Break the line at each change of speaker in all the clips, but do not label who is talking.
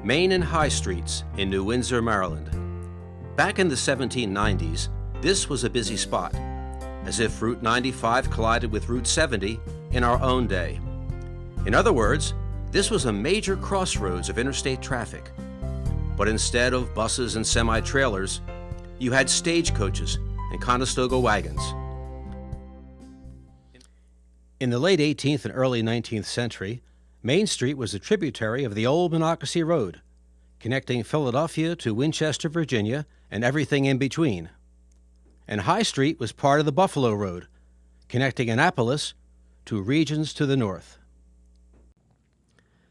Main and High Streets in New Windsor, Maryland. Back in the 1790s, this was a busy spot, as if Route 95 collided with Route 70 in our own day. In other words, this was a major crossroads of interstate traffic. But instead of buses and semi-trailers, you had stagecoaches and Conestoga wagons. In the late 18th and early 19th century, Main Street was a tributary of the old Monocacy Road, connecting Philadelphia to Winchester, Virginia, and everything in between. And High Street was part of the Buffalo Road, connecting Annapolis to regions to the north.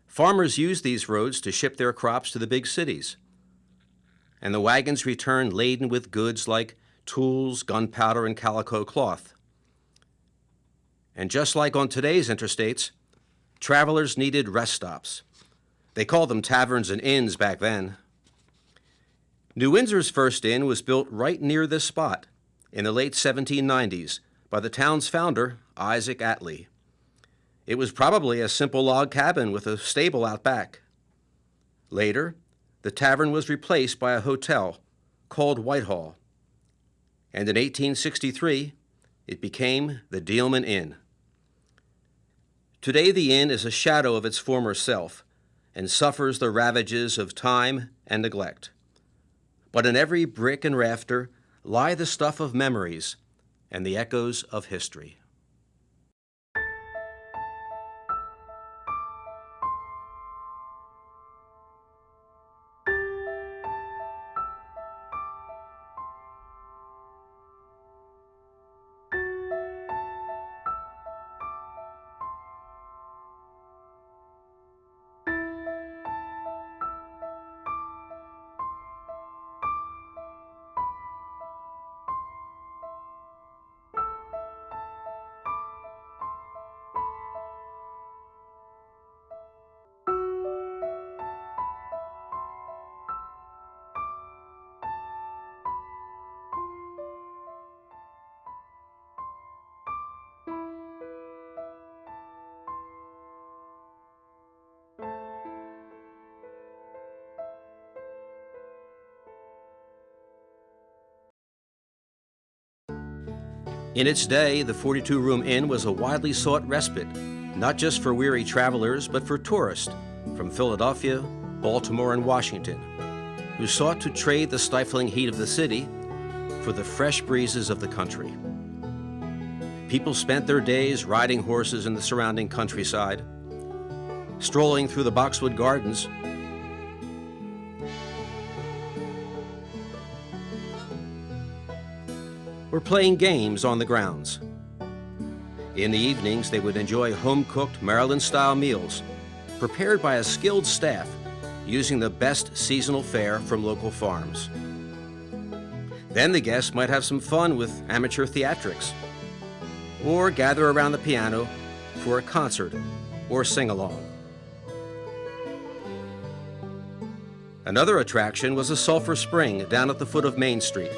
Farmers used these roads to ship their crops to the big cities, and the wagons returned laden with goods like tools, gunpowder, and calico cloth. And just like on today's interstates, travelers needed rest stops. They called them taverns and inns back then. New Windsor's first inn was built right near this spot in the late 1790s by the town's founder, Isaac Atlee. It was probably a simple log cabin with a stable out back. Later, the tavern was replaced by a hotel called Whitehall, and in 1863, it became the Dielman Inn. Today, the inn is a shadow of its former self and suffers the ravages of time and neglect. But in every brick and rafter lie the stuff of memories and the echoes of history. In its day, the 42-room inn was a widely sought respite, not just for weary travelers, but for tourists from Philadelphia, Baltimore, and Washington, who sought to trade the stifling heat of the city for the fresh breezes of the country. People spent their days riding horses in the surrounding countryside, strolling through the boxwood gardens, or playing games on the grounds. In the evenings, they would enjoy home-cooked Maryland-style meals prepared by a skilled staff using the best seasonal fare from local farms. Then the guests might have some fun with amateur theatrics or gather around the piano for a concert or sing-along. Another attraction was a sulfur spring down at the foot of Main Street,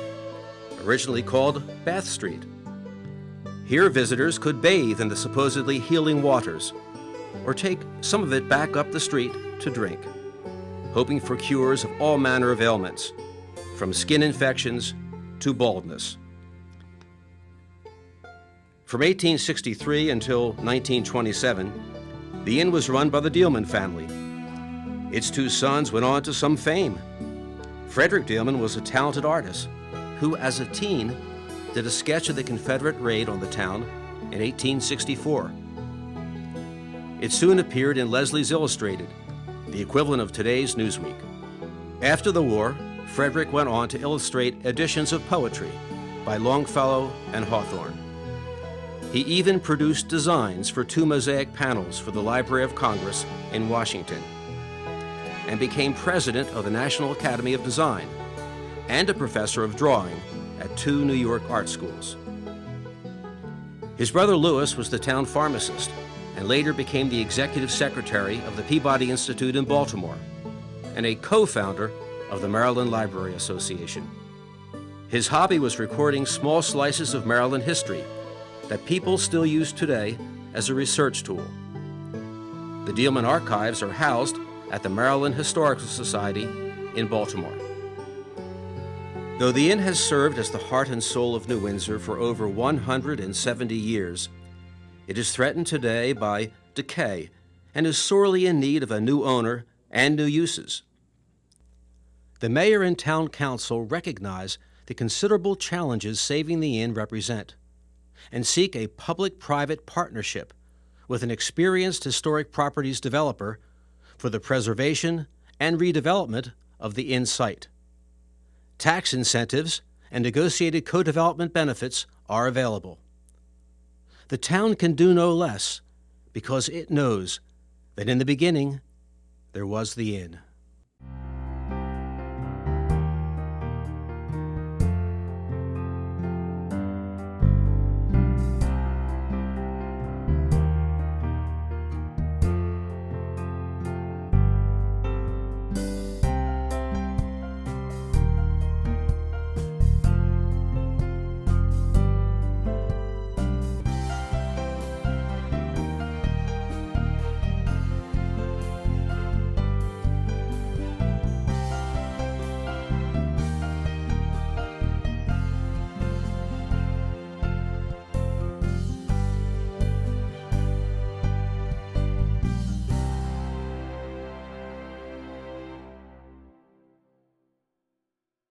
originally called Bath Street. Here visitors could bathe in the supposedly healing waters or take some of it back up the street to drink, hoping for cures of all manner of ailments, from skin infections to baldness. From 1863 until 1927, the inn was run by the Dielman family. Its two sons went on to some fame. Frederick Dielman was a talented artist who, as a teen, did a sketch of the Confederate raid on the town in 1864. It soon appeared in Leslie's Illustrated, the equivalent of today's Newsweek. After the war, Frederick went on to illustrate editions of poetry by Longfellow and Hawthorne. He even produced designs for 2 mosaic panels for the Library of Congress in Washington, and became president of the National Academy of Design and a professor of drawing at 2 New York art schools. His brother Lewis was the town pharmacist and later became the executive secretary of the Peabody Institute in Baltimore and a co-founder of the Maryland Library Association. His hobby was recording small slices of Maryland history that people still use today as a research tool. The Dielman archives are housed at the Maryland Historical Society in Baltimore. Though the inn has served as the heart and soul of New Windsor for over 170 years, it is threatened today by decay and is sorely in need of a new owner and new uses. The mayor and town council recognize the considerable challenges saving the inn represent and seek a public-private partnership with an experienced historic properties developer for the preservation and redevelopment of the inn site. Tax incentives and negotiated co-development benefits are available. The town can do no less because it knows that in the beginning there was the inn.